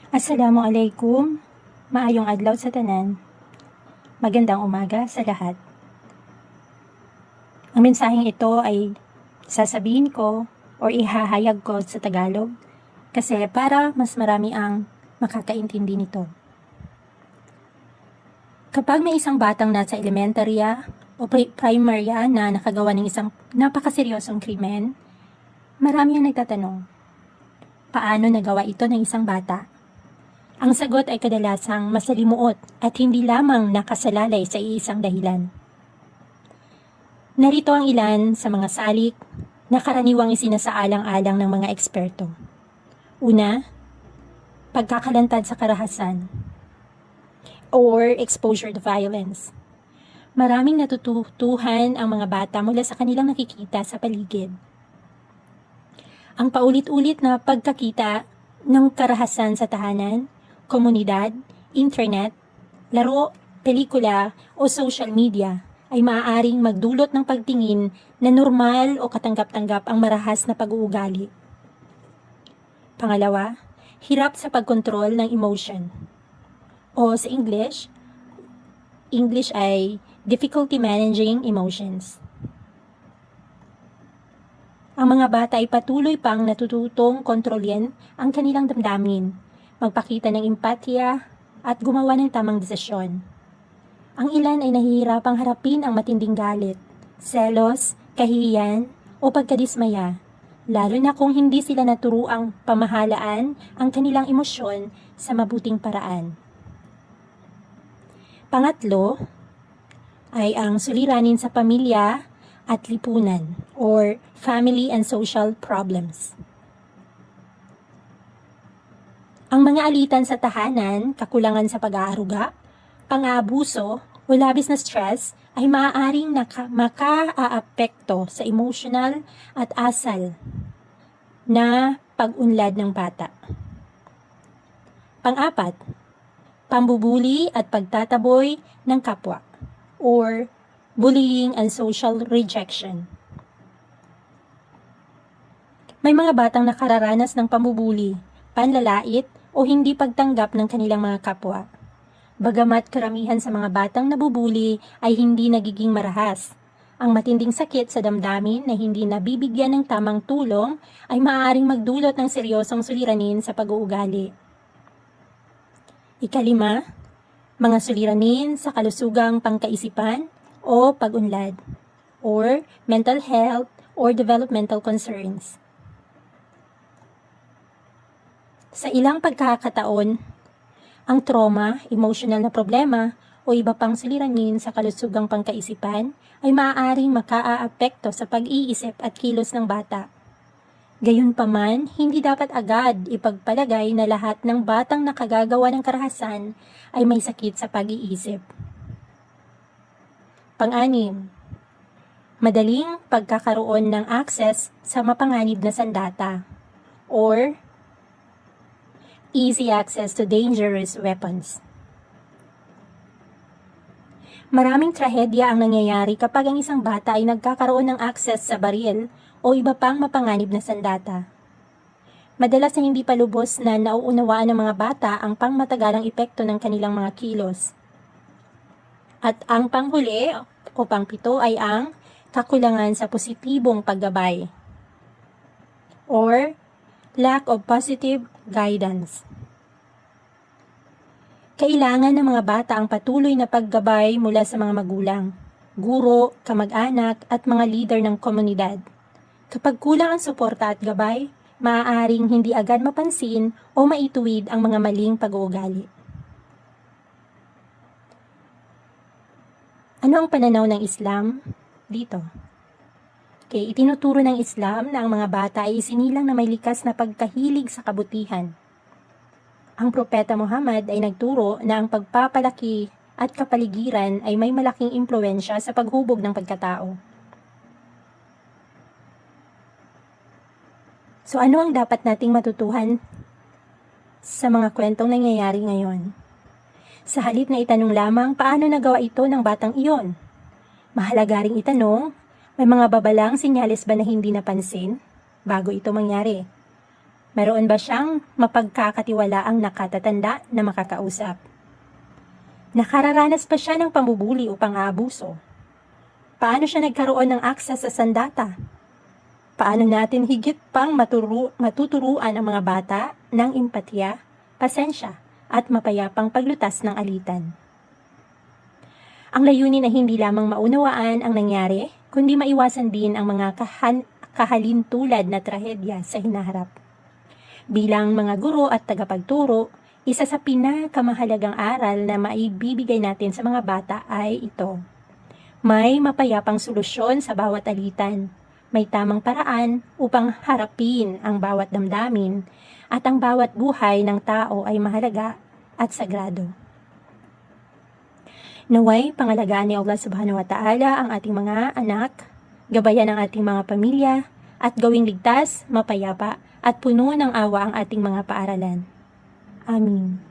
Assalamualaikum, maayong adlaw sa tanan. Magandang umaga sa lahat. Ang mensaheng ito ay sasabihin ko o ihahayag ko sa Tagalog kasi para mas marami ang makakaintindi nito. Kapag may isang batang nasa elementarya o primarya na nakagawa ng isang napakaseryosong krimen, marami ang nagtatanong, paano nagawa ito ng isang bata? Ang sagot ay kadalasang masalimuot at hindi lamang nakasalalay sa iisang dahilan. Narito ang ilan sa mga salik na karaniwang isinasaalang-alang ng mga eksperto. Una, pagkakalantad sa karahasan or exposure to violence. Maraming natututuhan ang mga bata mula sa kanilang nakikita sa paligid. Ang paulit-ulit na pagkakita ng karahasan sa tahanan, komunidad, internet, laro, pelikula o social media ay maaaring magdulot ng pagtingin na normal o katanggap-tanggap ang marahas na pag-uugali. Pangalawa, hirap sa pagkontrol ng emotion. O sa English ay difficulty managing emotions. Ang mga bata ay patuloy pang natututong kontrolin ang kanilang damdamin, magpakita ng empatya at gumawa ng tamang desisyon. Ang ilan ay nahihirapang harapin ang matinding galit, selos, kahihiyan o pagkadismaya, lalo na kung hindi sila naturuang pamahalaan ang kanilang emosyon sa mabuting paraan. Pangatlo ay ang suliranin sa pamilya at lipunan or family and social problems. Ang mga alitan sa tahanan, kakulangan sa pag-aaruga, pang-aabuso o labis na stress ay maaaring maka-aapekto sa emotional at asal na pag-unlad ng bata. Pang-apat, pambubuli at pagtataboy ng kapwa or bullying and social rejection. May mga batang nakararanas ng pambubuli, panlalait o hindi pagtanggap ng kanilang mga kapwa. Bagamat karamihan sa mga batang nabubuli ay hindi nagiging marahas, ang matinding sakit sa damdamin na hindi nabibigyan ng tamang tulong ay maaaring magdulot ng seryosong suliranin sa pag-uugali. Ikalima, mga suliranin sa kalusugang pangkaisipan o pag-unlad, or mental health or developmental concerns. Sa ilang pagkakataon, ang trauma, emotional na problema o iba pang suliranin sa kalusugang pangkaisipan ay maaaring makaaapekto sa pag-iisip at kilos ng bata. Gayunpaman, hindi dapat agad ipagpalagay na lahat ng batang nakagagawa ng karahasan ay may sakit sa pag-iisip. Pang-anim, madaling pagkakaroon ng access sa mapanganib na sandata or easy access to dangerous weapons. Maraming trahedya ang nangyayari kapag ang isang bata ay nagkakaroon ng access sa baril o iba pang mapanganib na sandata. Madalas na hindi pa lubos na nauunawaan ng mga bata ang pangmatagalang epekto ng kanilang mga kilos. At ang panghuli o pangpito ay ang kakulangan sa positibong paggabay or lack of positive guidance. Kailangan ng mga bata ang patuloy na paggabay mula sa mga magulang, guro, kamag-anak at mga leader ng komunidad. Kapag kulang ang suporta at gabay, maaaring hindi agad mapansin o maituwid ang mga maling pag-uugali. Ano ang pananaw ng Islam dito? Okay, itinuturo ng Islam na ang mga bata ay isinilang na may likas na pagkahilig sa kabutihan. Ang Propeta Muhammad ay nagturo na ang pagpapalaki at kapaligiran ay may malaking impluwensya sa paghubog ng pagkatao. So ano ang dapat nating matutuhan sa mga kwentong nangyayari ngayon? Sa halip na itanong lamang paano nagawa ito ng batang iyon, mahalaga ring itanong, may mga babalang senyales ba na hindi napansin bago ito mangyari? Meron ba siyang mapagkakatiwalaang nakatatanda na makakausap? Nakararanas pa siya ng pambubuli o pang-aabuso? Paano siya nagkaroon ng akses sa sandata? Paano natin higit pang matuturuan ang mga bata ng empatya, pasensya, at mapayapang paglutas ng alitan? Ang layunin ay hindi lamang maunawaan ang nangyari, kundi maiwasan din ang mga kahalintulad na trahedya sa hinaharap. Bilang mga guro at tagapagturo, isa sa pinakamahalagang aral na maibibigay natin sa mga bata ay ito. May mapayapang solusyon sa bawat alitan. May tamang paraan upang harapin ang bawat damdamin at ang bawat buhay ng tao ay mahalaga at sagrado. Naway pangalagaan ni Allah Subhanahu wa Ta'ala ang ating mga anak, gabayan ang ating mga pamilya, at gawing ligtas, mapayapa, at puno ng awa ang ating mga paaralan. Amin.